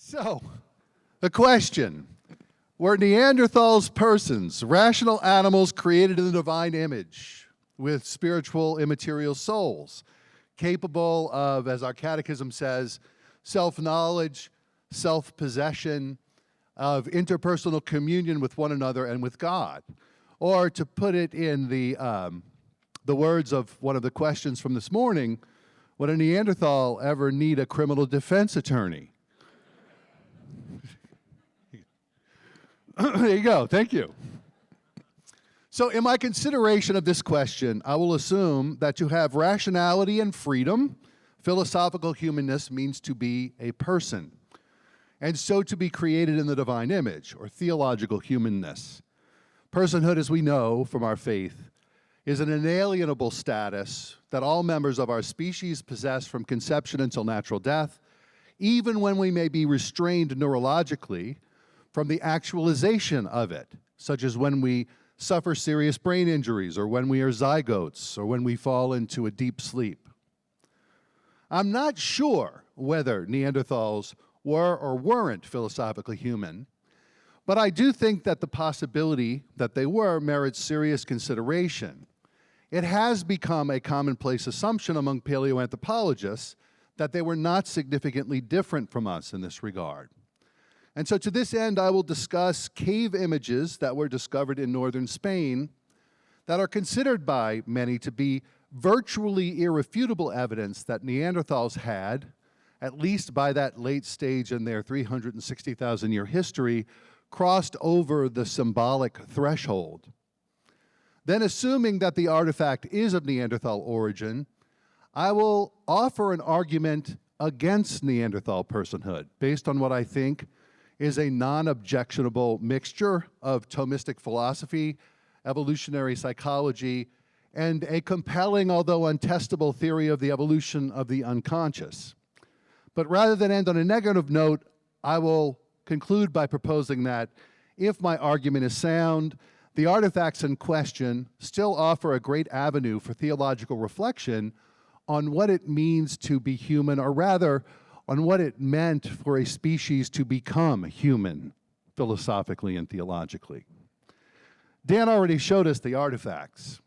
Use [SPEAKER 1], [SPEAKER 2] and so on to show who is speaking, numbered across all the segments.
[SPEAKER 1] So, the question, were Neanderthals persons, rational animals created in the divine image with spiritual immaterial souls, capable of, as our catechism says, self-knowledge, self-possession, of interpersonal communion with one another and with God? Or to put it in the words of one of the questions from this morning, would a Neanderthal ever need a criminal defense attorney? There you go, thank you. So in my consideration of this question, I will assume that to have rationality and freedom, philosophical humanness means to be a person, and so to be created in the divine image, or theological humanness. Personhood, as we know from our faith, is an inalienable status that all members of our species possess from conception until natural death, even when we may be restrained neurologically from the actualization of it, such as when we suffer serious brain injuries, or when we are zygotes, or when we fall into a deep sleep. I'm not sure whether Neanderthals were or weren't philosophically human, but I do think that the possibility that they were merits serious consideration. It has become a commonplace assumption among paleoanthropologists that they were not significantly different from us in this regard. And so to this end, I will discuss cave images that were discovered in northern Spain that are considered by many to be virtually irrefutable evidence that Neanderthals had, at least by that late stage in their 360,000-year history, crossed over the symbolic threshold. Then, assuming that the artifact is of Neanderthal origin, I will offer an argument against Neanderthal personhood based on what I think is a non-objectionable mixture of Thomistic philosophy, evolutionary psychology, and a compelling, although untestable, theory of the evolution of the unconscious. But rather than end on a negative note, I will conclude by proposing that if my argument is sound, the artifacts in question still offer a great avenue for theological reflection on what it means to be human, or rather, on what it meant for a species to become human, philosophically and theologically. Dan already showed us the artifacts.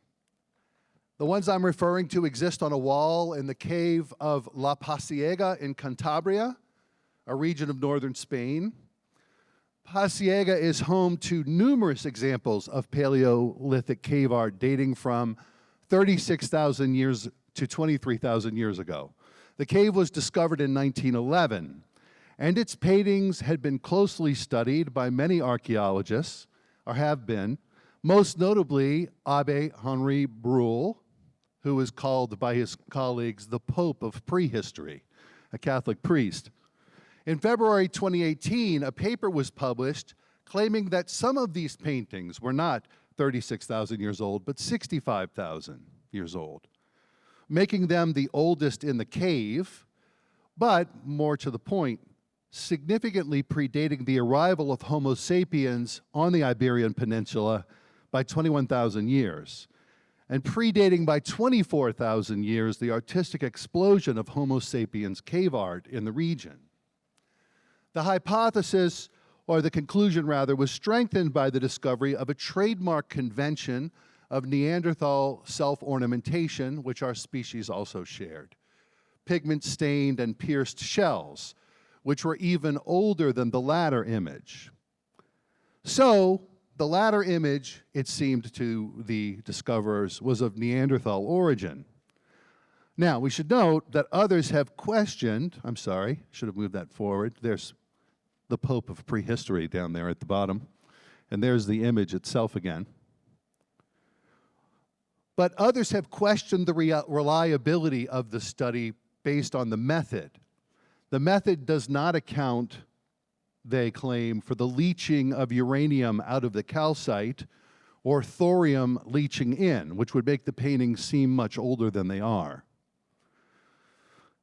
[SPEAKER 1] The ones I'm referring to exist on a wall in the cave of La Pasiega in Cantabria, a region of northern Spain. Pasiega is home to numerous examples of Paleolithic cave art dating from 36,000 years to 23,000 years ago. The cave was discovered in 1911, and its paintings had been closely studied by many archaeologists, or have been, most notably Abbe Henri Breuil, who is called by his colleagues the Pope of Prehistory, a Catholic priest. In February 2018, a paper was published claiming that some of these paintings were not 36,000 years old, but 65,000 years old, making them the oldest in the cave, but, more to the point, significantly predating the arrival of Homo sapiens on the Iberian Peninsula by 21,000 years, and predating by 24,000 years the artistic explosion of Homo sapiens cave art in the region. The hypothesis, or the conclusion rather, was strengthened by the discovery of a trademark convention of Neanderthal self-ornamentation, which our species also shared. Pigment-stained and pierced shells, which were even older than the latter image. So, the latter image, it seemed to the discoverers, was of Neanderthal origin. Now, we should note that others have questioned, I'm sorry, should have moved that forward. There's the Pope of Prehistory down there at the bottom, and there's the image itself again. But others have questioned the reliability of the study based on the method. The method does not account, they claim, for the leaching of uranium out of the calcite or thorium leaching in, which would make the paintings seem much older than they are.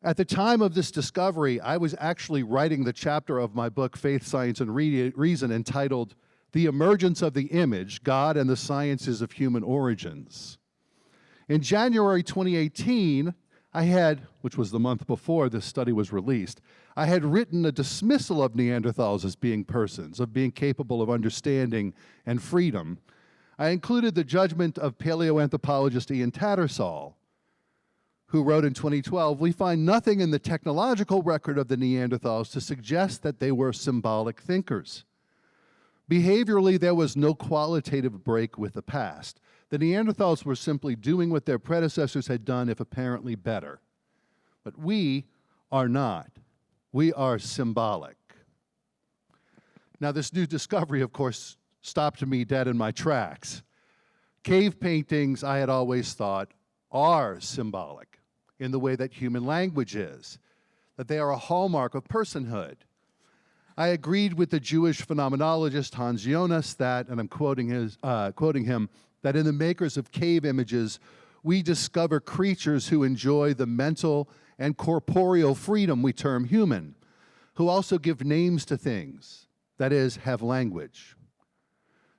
[SPEAKER 1] At the time of this discovery, I was actually writing the chapter of my book, Faith, Science, and Reason, entitled The Emergence of the Image, God and the Sciences of Human Origins. In January 2018, I had, which was the month before this study was released, I had written a dismissal of Neanderthals as being persons, of being capable of understanding and freedom. I included the judgment of paleoanthropologist Ian Tattersall, who wrote in 2012, "We find nothing in the technological record of the Neanderthals to suggest that they were symbolic thinkers. Behaviorally, there was no qualitative break with the past. The Neanderthals were simply doing what their predecessors had done, if apparently better. But we are not. We are symbolic." Now, this new discovery, of course, stopped me dead in my tracks. Cave paintings, I had always thought, are symbolic in the way that human language is, that they are a hallmark of personhood. I agreed with the Jewish phenomenologist Hans Jonas that, and I'm quoting him, that in the makers of cave images, we discover creatures who enjoy the mental and corporeal freedom we term human, who also give names to things, that is, have language.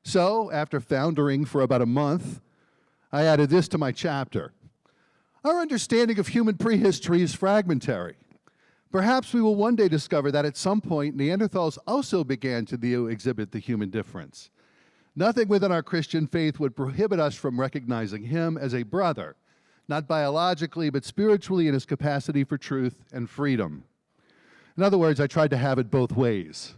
[SPEAKER 1] So, after foundering for about a month, I added this to my chapter. Our understanding of human prehistory is fragmentary. Perhaps we will one day discover that at some point Neanderthals also began to exhibit the human difference. Nothing within our Christian faith would prohibit us from recognizing him as a brother, not biologically, but spiritually in his capacity for truth and freedom. In other words, I tried to have it both ways.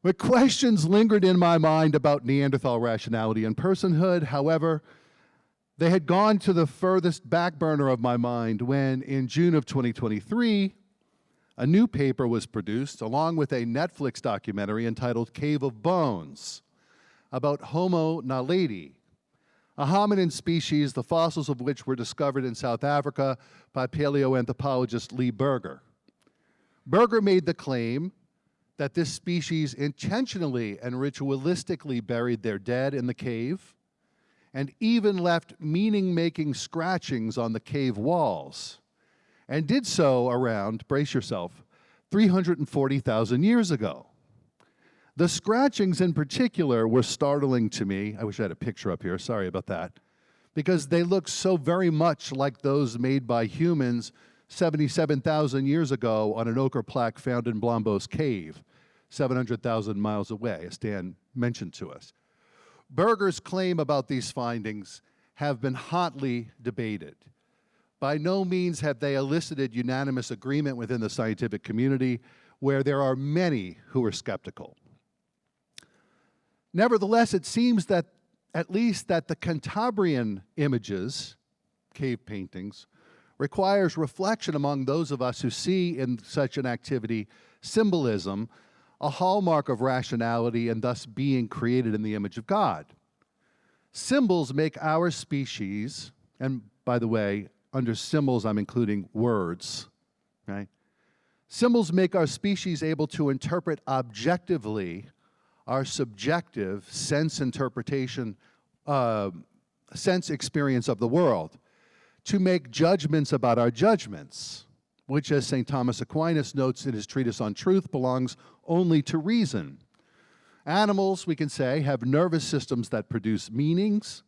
[SPEAKER 1] But questions lingered in my mind about Neanderthal rationality and personhood. However, they had gone to the furthest back burner of my mind when, in June of 2023, a new paper was produced along with a Netflix documentary entitled Cave of Bones about Homo naledi, a hominin species, the fossils of which were discovered in South Africa by paleoanthropologist Lee Berger. Berger made the claim that this species intentionally and ritualistically buried their dead in the cave and even left meaning-making scratchings on the cave walls, and did so around, brace yourself, 340,000 years ago. The scratchings in particular were startling to me. I wish I had a picture up here, sorry about that, because they look so very much like those made by humans 77,000 years ago on an ochre plaque found in Blombos Cave, 700,000 miles away, as Dan mentioned to us. Berger's claim about these findings have been hotly debated. By no means have they elicited unanimous agreement within the scientific community, where there are many who are skeptical. Nevertheless, it seems that at least that the Cantabrian images, cave paintings, requires reflection among those of us who see in such an activity symbolism, a hallmark of rationality and thus being created in the image of God. Symbols make our species, and by the way, under symbols I'm including words, right? Symbols make our species able to interpret objectively our subjective sense interpretation, sense experience of the world, to make judgments about our judgments, which, as St. Thomas Aquinas notes in his treatise on truth, belongs only to reason. Animals, we can say, have nervous systems that produce meanings.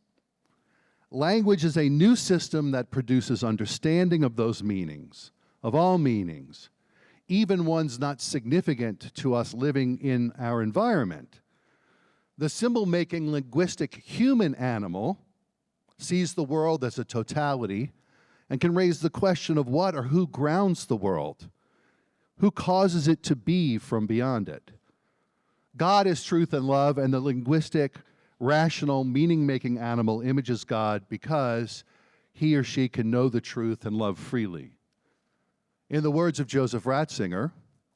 [SPEAKER 1] Language is a new system that produces understanding of those meanings, of all meanings, even ones not significant to us living in our environment. The symbol-making linguistic human animal sees the world as a totality and can raise the question of what or who grounds the world, who causes it to be from beyond it. God is truth and love, and the linguistic, rational, meaning-making animal images God because he or she can know the truth and love freely. In the words of Joseph Ratzinger,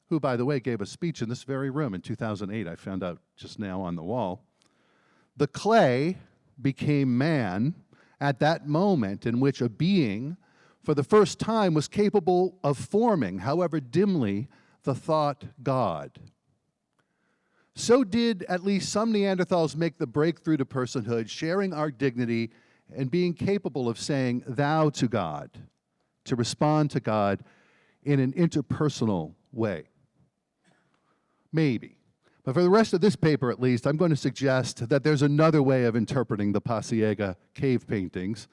[SPEAKER 1] who, by the way, gave a speech in this very room in 2008, I found out just now on the wall, the clay became man at that moment in which a being, for the first time, was capable of forming, however dimly, the thought God. So did at least some Neanderthals make the breakthrough to personhood, sharing our dignity and being capable of saying thou to God, to respond to God in an interpersonal way. Maybe. But for the rest of this paper, at least, I'm going to suggest that there's another way of interpreting the Pasiega cave paintings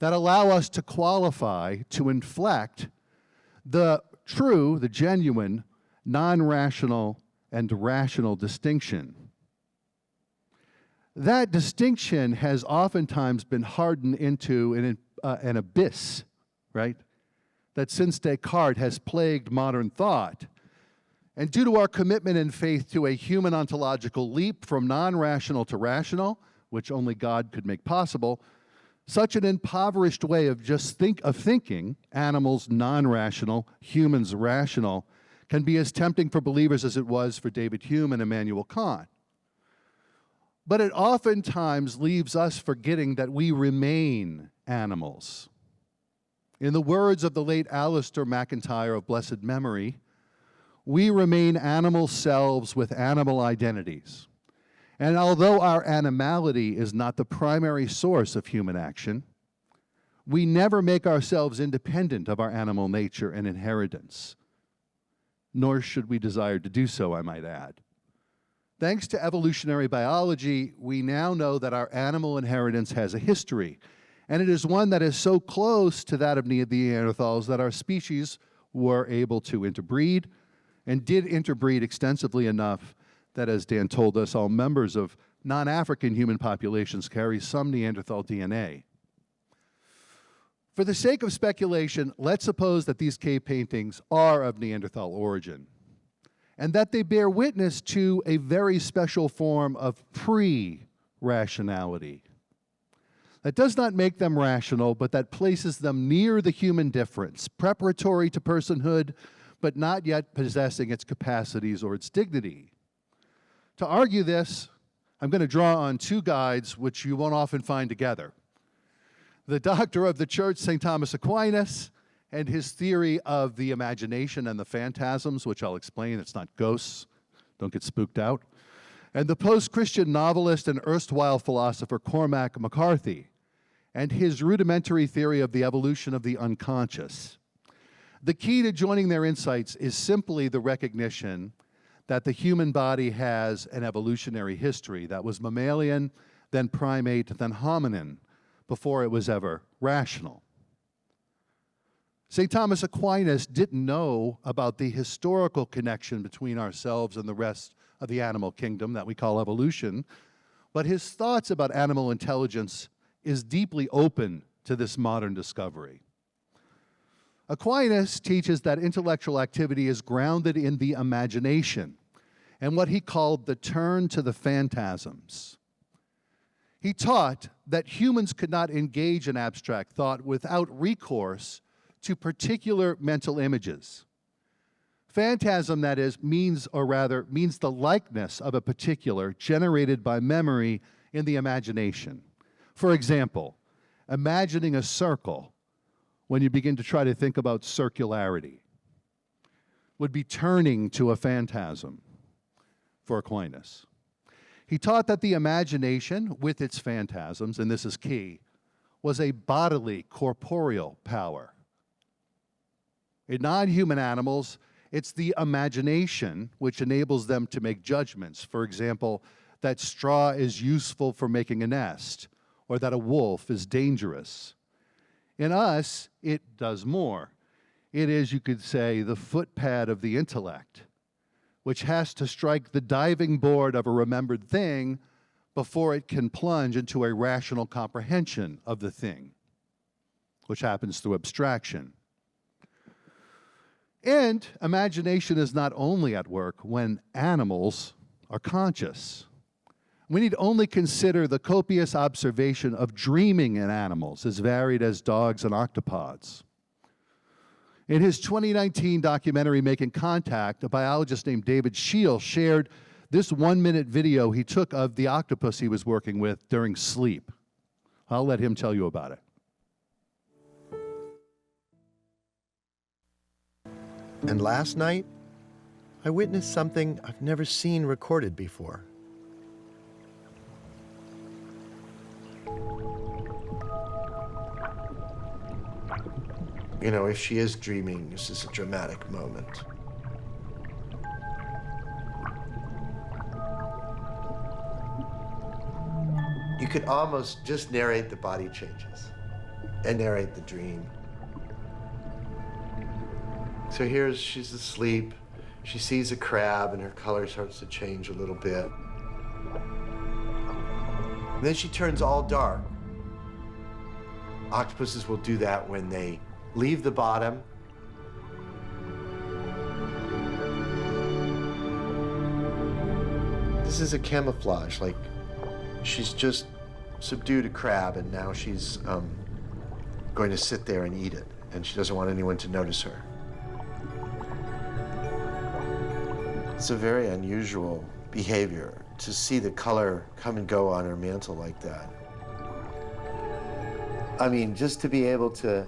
[SPEAKER 1] that allow us to qualify, to inflect the true, the genuine, non-rational and rational distinction. That distinction has oftentimes been hardened into an abyss, right? That since Descartes has plagued modern thought. And due to our commitment and faith to a human ontological leap from non-rational to rational, which only God could make possible, such an impoverished way of thinking, animals non-rational, humans rational, can be as tempting for believers as it was for David Hume and Immanuel Kant. But it oftentimes leaves us forgetting that we remain animals. In the words of the late Alistair MacIntyre of blessed memory, we remain animal selves with animal identities. And although our animality is not the primary source of human action, we never make ourselves independent of our animal nature and inheritance. Nor should we desire to do so, I might add. Thanks to evolutionary biology, we now know that our animal inheritance has a history, and it is one that is so close to that of Neanderthals that our species were able to interbreed, and did interbreed extensively enough that, as Dan told us, all members of non-African human populations carry some Neanderthal DNA. For the sake of speculation, let's suppose that these cave paintings are of Neanderthal origin, and that they bear witness to a very special form of pre-rationality. That does not make them rational, but that places them near the human difference, preparatory to personhood, but not yet possessing its capacities or its dignity. To argue this, I'm going to draw on two guides which you won't often find together. The doctor of the church, St. Thomas Aquinas, and his theory of the imagination and the phantasms, which I'll explain, it's not ghosts, don't get spooked out, and the post-Christian novelist and erstwhile philosopher Cormac McCarthy, and his rudimentary theory of the evolution of the unconscious. The key to joining their insights is simply the recognition that the human body has an evolutionary history that was mammalian, then primate, then hominin, before it was ever rational. St. Thomas Aquinas didn't know about the historical connection between ourselves and the rest of the animal kingdom that we call evolution, but his thoughts about animal intelligence is deeply open to this modern discovery. Aquinas teaches that intellectual activity is grounded in the imagination and what he called the turn to the phantasms. He taught that humans could not engage in abstract thought without recourse to particular mental images. Phantasm, that is, means the likeness of a particular generated by memory in the imagination. For example, imagining a circle when you begin to try to think about circularity would be turning to a phantasm for Aquinas. He taught that the imagination, with its phantasms, and this is key, was a bodily, corporeal power. In non-human animals, it's the imagination which enables them to make judgments. For example, that straw is useful for making a nest, or that a wolf is dangerous. In us, it does more. It is, you could say, the footpad of the intellect, which has to strike the diving board of a remembered thing before it can plunge into a rational comprehension of the thing, which happens through abstraction. And imagination is not only at work when animals are conscious. We need only consider the copious observation of dreaming in animals, as varied as dogs and octopods. In his 2019 documentary, Making Contact, a biologist named David Scheel shared this 1-minute video he took of the octopus he was working with during sleep. I'll let him tell you about it.
[SPEAKER 2] And last night, I witnessed something I've never seen recorded before. You know, if she is dreaming, this is a dramatic moment. You could almost just narrate the body changes. and narrate the dream. So she's asleep. She sees a crab and her color starts to change a little bit. And then she turns all dark. Octopuses will do that when they leave the bottom. This is a camouflage, like she's just subdued a crab and now she's going to sit there and eat it, and she doesn't want anyone to notice her. It's a very unusual behavior to see the color come and go on her mantle like that. I mean, just to be able to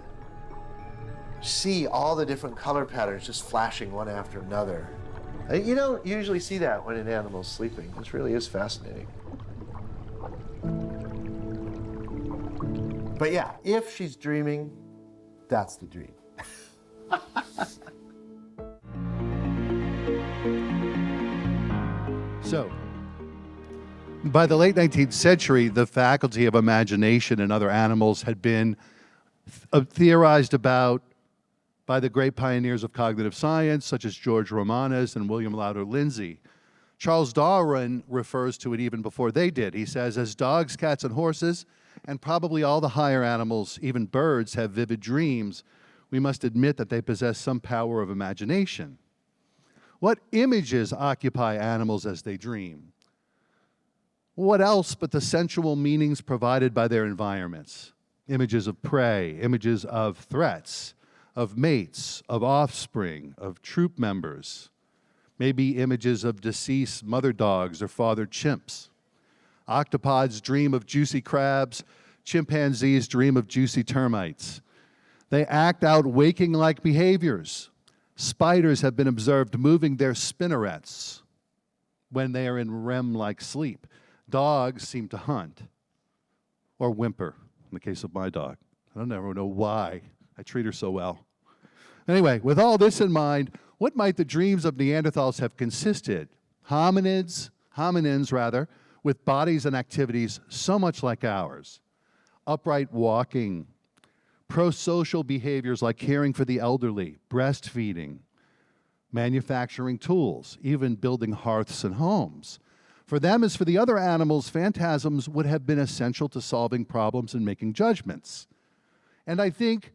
[SPEAKER 2] see all the different color patterns just flashing one after another. You don't usually see that when an animal's sleeping. This really is fascinating. But yeah, if she's dreaming, that's the dream.
[SPEAKER 1] So, by the late 19th century, the faculty of imagination in other animals had been theorized about by the great pioneers of cognitive science, such as George Romanes and William Lauder Lindsay. Charles Darwin refers to it even before they did. He says, as dogs, cats, and horses, and probably all the higher animals, even birds, have vivid dreams, we must admit that they possess some power of imagination. What images occupy animals as they dream? What else but the sensual meanings provided by their environments? Images of prey, images of threats, of mates, of offspring, of troop members, maybe images of deceased mother dogs or father chimps. Octopods dream of juicy crabs, chimpanzees dream of juicy termites. They act out waking-like behaviors. Spiders have been observed moving their spinnerets when they are in REM-like sleep. Dogs seem to hunt or whimper, in the case of my dog. I don't ever know why. I treat her so well. Anyway, with all this in mind, what might the dreams of Neanderthals have consisted? Hominins, with bodies and activities so much like ours. Upright walking, pro-social behaviors like caring for the elderly, breastfeeding, manufacturing tools, even building hearths and homes. For them, as for the other animals, phantasms would have been essential to solving problems and making judgments. And I think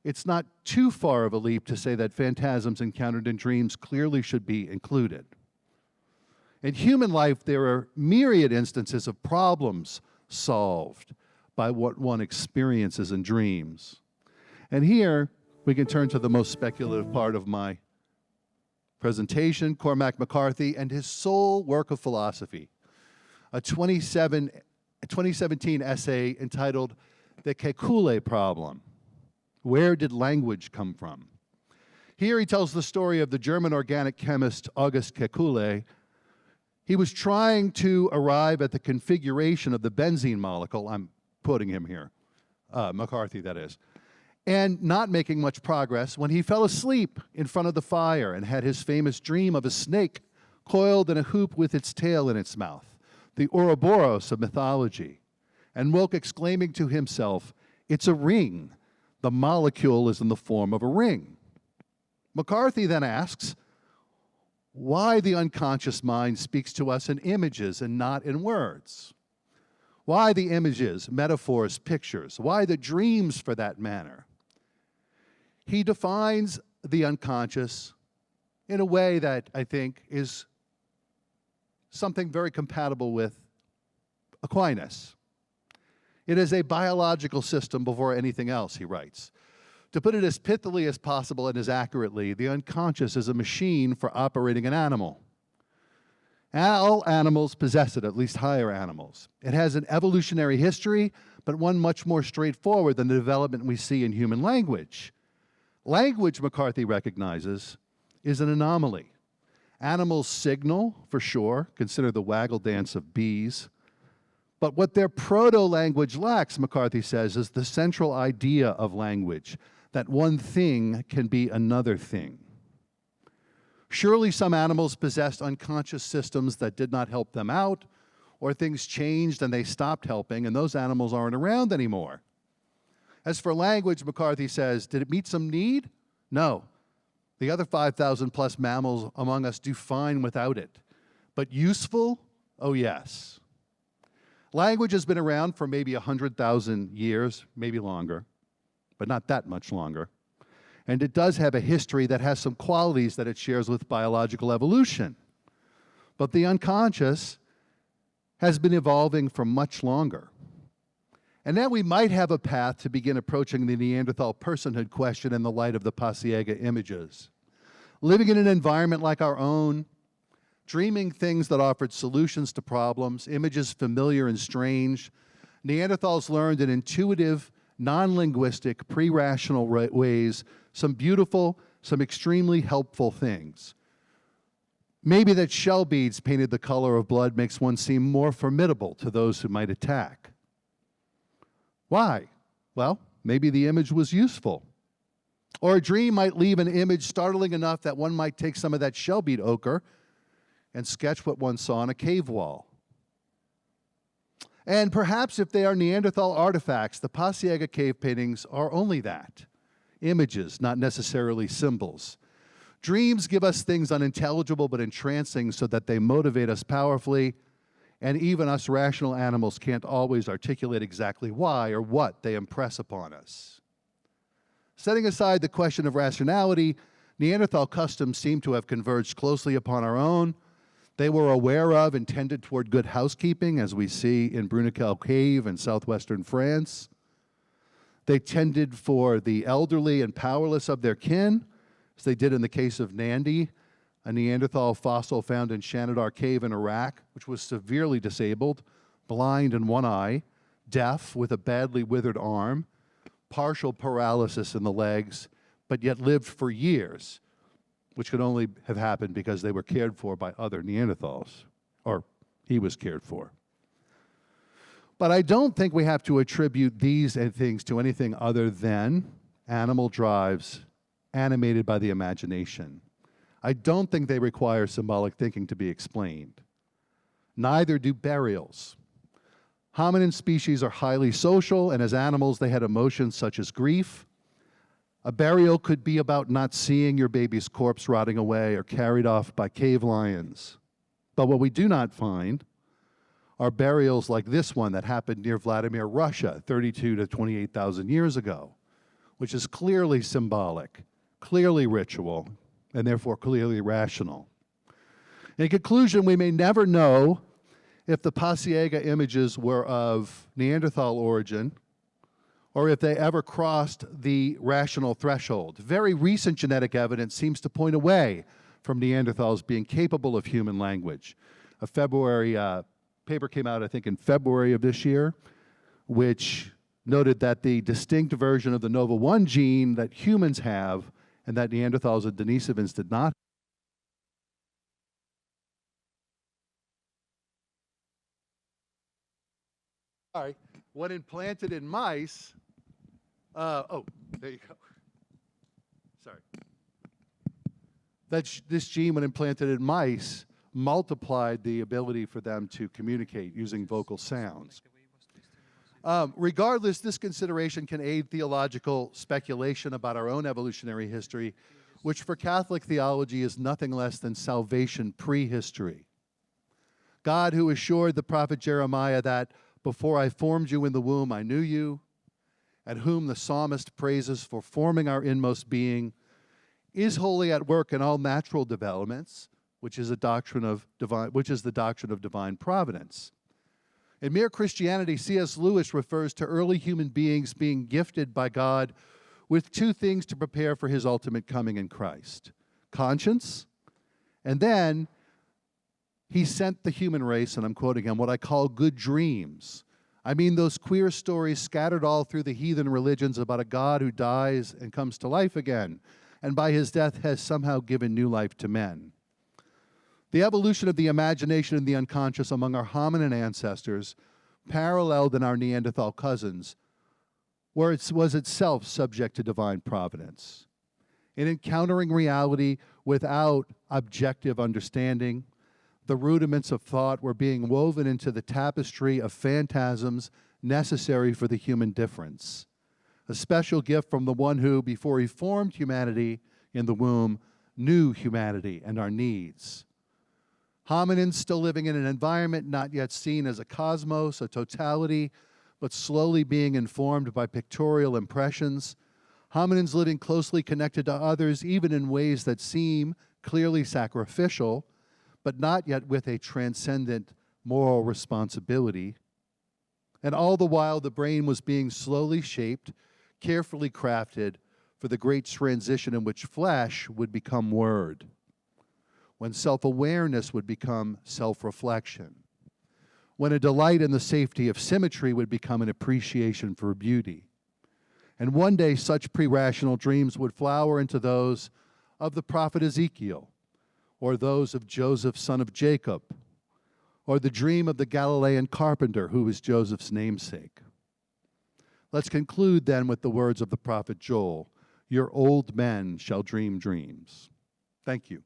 [SPEAKER 1] it's not too far of a leap to say that phantasms encountered in dreams clearly should be included. In human life, there are myriad instances of problems solved by what one experiences in dreams. And here, we can turn to the most speculative part of my presentation, Cormac McCarthy and his sole work of philosophy, a 2017 essay entitled The Kekule Problem. Where did language come from? Here he tells the story of the German organic chemist August Kekule. He was trying to arrive at the configuration of the benzene molecule. I'm quoting him here, McCarthy, that is, and not making much progress when he fell asleep in front of the fire and had his famous dream of a snake coiled in a hoop with its tail in its mouth, the Ouroboros of mythology, and woke exclaiming to himself, "It's a ring. The molecule is in the form of a ring." McCarthy then asks why the unconscious mind speaks to us in images and not in words. Why the images, metaphors, pictures? Why the dreams, for that matter? He defines the unconscious in a way that I think is something very compatible with Aquinas. It is a biological system before anything else, he writes. To put it as pithily as possible and as accurately, the unconscious is a machine for operating an animal. All animals possess it, at least higher animals. It has an evolutionary history, but one much more straightforward than the development we see in human language. Language, McCarthy recognizes, is an anomaly. Animals signal, for sure, consider the waggle dance of bees. But what their proto-language lacks, McCarthy says, is the central idea of language, that one thing can be another thing. Surely some animals possessed unconscious systems that did not help them out, or things changed and they stopped helping, and those animals aren't around anymore. As for language, McCarthy says, did it meet some need? No. The other 5,000 plus mammals among us do fine without it. But useful? Oh, yes. Language has been around for maybe 100,000 years, maybe longer, but not that much longer. And it does have a history that has some qualities that it shares with biological evolution. But the unconscious has been evolving for much longer. And now we might have a path to begin approaching the Neanderthal personhood question in the light of the Pasiega images. Living in an environment like our own, dreaming things that offered solutions to problems, images familiar and strange, Neanderthals learned in intuitive, non-linguistic, pre-rational ways some beautiful, some extremely helpful things. Maybe that shell beads painted the color of blood makes one seem more formidable to those who might attack. Why? Well, maybe the image was useful. Or a dream might leave an image startling enough that one might take some of that shell bead ochre and sketch what one saw on a cave wall. And perhaps if they are Neanderthal artifacts, the Pasiega cave paintings are only that. Images, not necessarily symbols. Dreams give us things unintelligible but entrancing so that they motivate us powerfully, and even us rational animals can't always articulate exactly why or what they impress upon us. Setting aside the question of rationality, Neanderthal customs seem to have converged closely upon our own. They were aware of and tended toward good housekeeping, as we see in Bruniquel Cave in southwestern France. They tended for the elderly and powerless of their kin, as they did in the case of Nandi, a Neanderthal fossil found in Shanidar Cave in Iraq, which was severely disabled, blind in one eye, deaf with a badly withered arm, partial paralysis in the legs, but yet lived for years, which could only have happened because they were cared for by other Neanderthals, or he was cared for. But I don't think we have to attribute these things to anything other than animal drives animated by the imagination. I don't think they require symbolic thinking to be explained. Neither do burials. Hominin species are highly social, and as animals, they had emotions such as grief. A burial could be about not seeing your baby's corpse rotting away or carried off by cave lions. But what we do not find are burials like this one that happened near Vladimir, Russia, 32 to 28,000 years ago, which is clearly symbolic, clearly ritual, and therefore clearly rational. In conclusion, we may never know if the Pasiega images were of Neanderthal origin or if they ever crossed the rational threshold. Very recent genetic evidence seems to point away from Neanderthals being capable of human language. A paper came out, I think, in February of this year, which noted that the distinct version of the NOVA1 gene that humans have and that Neanderthals and Denisovans did not. Sorry, when implanted in mice, oh, there you go. Sorry. This gene, when implanted in mice, multiplied the ability for them to communicate using vocal sounds. Regardless, this consideration can aid theological speculation about our own evolutionary history, which for Catholic theology is nothing less than salvation prehistory. God, who assured the prophet Jeremiah that before I formed you in the womb, I knew you, and whom the psalmist praises for forming our inmost being, is wholly at work in all natural developments, which is the doctrine of divine providence. In Mere Christianity, C.S. Lewis refers to early human beings being gifted by God with two things to prepare for his ultimate coming in Christ: conscience, and then he sent the human race, and I'm quoting him, what I call good dreams. I mean those queer stories scattered all through the heathen religions about a God who dies and comes to life again, and by his death has somehow given new life to men. The evolution of the imagination and the unconscious among our hominin ancestors, paralleled in our Neanderthal cousins, where it was itself subject to divine providence. In encountering reality without objective understanding, the rudiments of thought were being woven into the tapestry of phantasms necessary for the human difference. a special gift from the one who, before he formed humanity in the womb, knew humanity and our needs. Hominins still living in an environment not yet seen as a cosmos, a totality, but slowly being informed by pictorial impressions. Hominins living closely connected to others, even in ways that seem clearly sacrificial, but not yet with a transcendent moral responsibility. And all the while, the brain was being slowly shaped, carefully crafted for the great transition in which flesh would become word, when self-awareness would become self-reflection, when a delight in the safety of symmetry would become an appreciation for beauty. And one day, such pre-rational dreams would flower into those of the prophet Ezekiel, or those of Joseph, son of Jacob, or the dream of the Galilean carpenter who was Joseph's namesake. Let's conclude then with the words of the prophet Joel, "Your old men shall dream dreams." Thank you.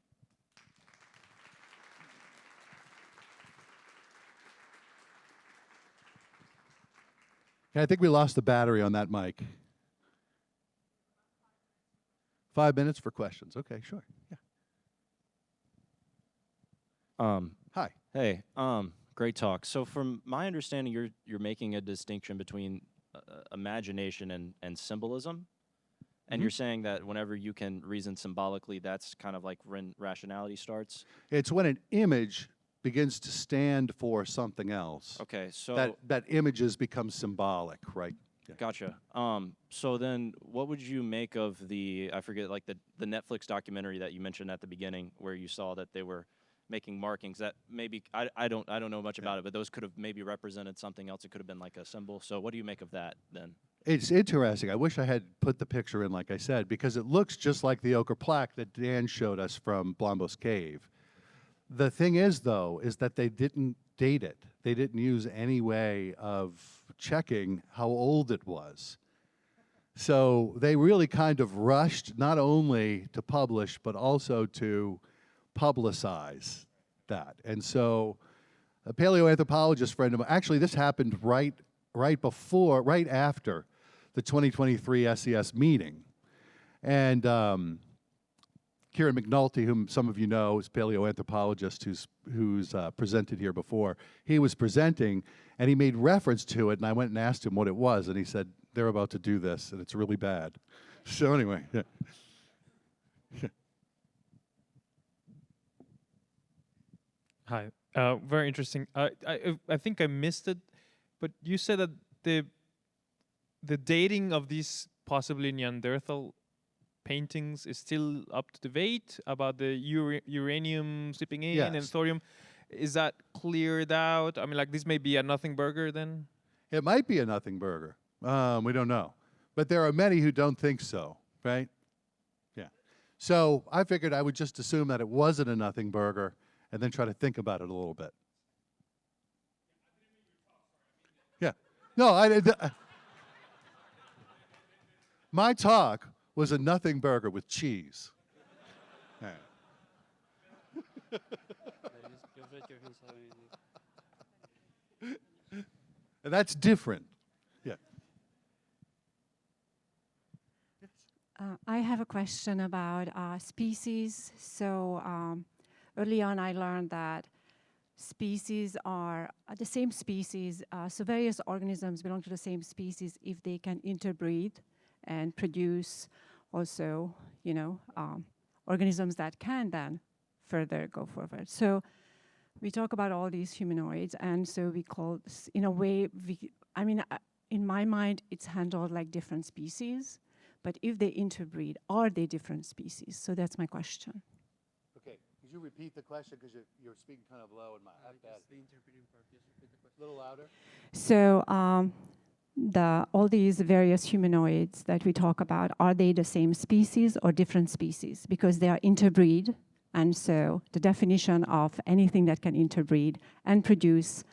[SPEAKER 1] I think we lost the battery on that mic. 5 minutes for questions. Okay, sure. Yeah. Hi.
[SPEAKER 3] Hey, great talk. So from my understanding, you're making a distinction between imagination and symbolism, and you're saying that whenever you can reason symbolically, that's kind of like when rationality starts.
[SPEAKER 1] It's when an image begins to stand for something else.
[SPEAKER 3] Okay, so
[SPEAKER 1] that images become symbolic, right? Yeah.
[SPEAKER 3] Gotcha. So then, what would you make of I forget, like the Netflix documentary that you mentioned at the beginning, where you saw that they were making markings that maybe I don't know much about it, but those could have maybe represented something else. It could have been like a symbol. So what do you make of that then?
[SPEAKER 1] It's interesting. I wish I had put the picture in, like I said, because it looks just like the ochre plaque that Dan showed us from Blombos Cave. The thing is, though, is that they didn't date it. They didn't use any way of checking how old it was. So they really kind of rushed not only to publish, but also to publicize that. And so a paleoanthropologist friend of mine, actually this happened right after the 2023 SES meeting. And Kieran McNulty, whom some of you know, is a paleoanthropologist who's presented here before. He was presenting, and he made reference to it, and I went and asked him what it was, and he said, they're about to do this, and it's really bad. So anyway, yeah.
[SPEAKER 4] Hi, very interesting. I think I missed it, but you said that the dating of these possibly Neanderthal paintings is still up to debate about the uranium slipping in and thorium. Is that cleared out? I mean, like, this may be a nothing burger then?
[SPEAKER 1] It might be a nothing burger. We don't know. But there are many who don't think so, right? Yeah. So I figured I would just assume that it wasn't a nothing burger and then try to think about it a little bit. Yeah. No, my talk was a nothing burger with cheese. Yeah. And that's different. Yeah.
[SPEAKER 5] I have a question about species. So early on, I learned that species are the same species. So various organisms belong to the same species if they can interbreed and produce also, organisms that can then further go forward. So we talk about all these humanoids, and so we call, in a way, in my mind, it's handled like different species, but if they interbreed, are they different species? So that's my question.
[SPEAKER 1] Okay, could you repeat the question, because you're speaking kind of low in my iPad. The interbreeding part, just repeat the question. A little louder.
[SPEAKER 5] So all these various humanoids that we talk about, are they the same species or different species? Because they are interbreed, and so the definition of anything that can interbreed and produce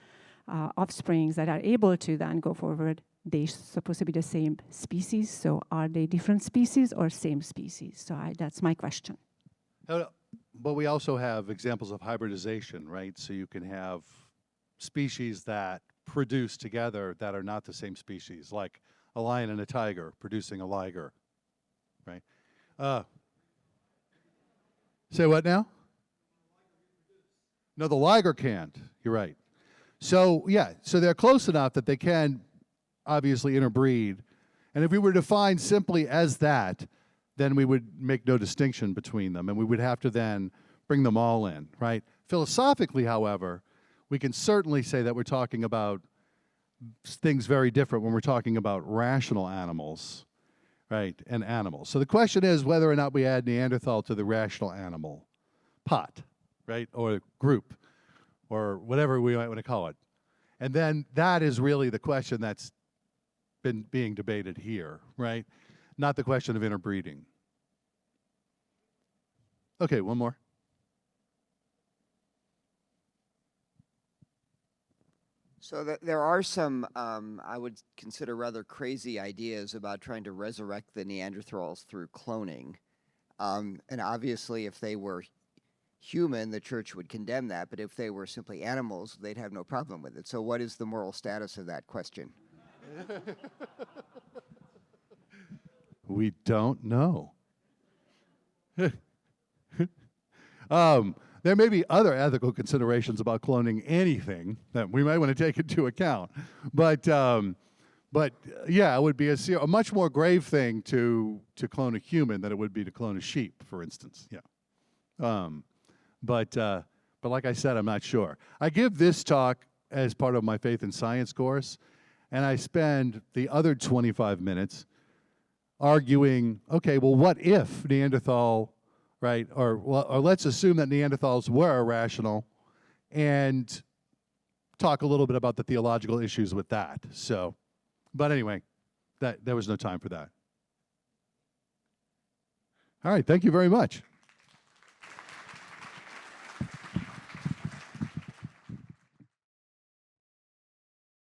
[SPEAKER 5] offsprings that are able to then go forward, they're supposed to be the same species. So are they different species or same species? So that's my question.
[SPEAKER 1] But we also have examples of hybridization, right? So you can have species that produce together that are not the same species, like a lion and a tiger producing a liger, right? Say what now? No, the liger can't. You're right. So yeah, so they're close enough that they can obviously interbreed. And if we were defined simply as that, then we would make no distinction between them, and we would have to then bring them all in, right? Philosophically, however, we can certainly say that we're talking about things very different when we're talking about rational animals, right, and animals. So the question is whether or not we add Neanderthal to the rational animal pot, right, or group, or whatever we might want to call it. And then that is really the question that's been being debated here, right? Not the question of interbreeding. Okay, one more.
[SPEAKER 6] So there are some, I would consider rather crazy ideas about trying to resurrect the Neanderthals through cloning. And obviously, if they were human, the church would condemn that. But if they were simply animals, they'd have no problem with it. So what is the moral status of that question?
[SPEAKER 1] We don't know. There may be other ethical considerations about cloning anything that we might want to take into account, but yeah, it would be a much more grave thing to clone a human than it would be to clone a sheep, for instance. Yeah, but like I said, I'm not sure. I give this talk as part of my faith and science course, and I spend the other 25 minutes arguing, okay, well, what if Neanderthal, right, or let's assume that Neanderthals were irrational, and talk a little bit about the theological issues with that. So, but anyway, there was no time for that. All right, thank you very much.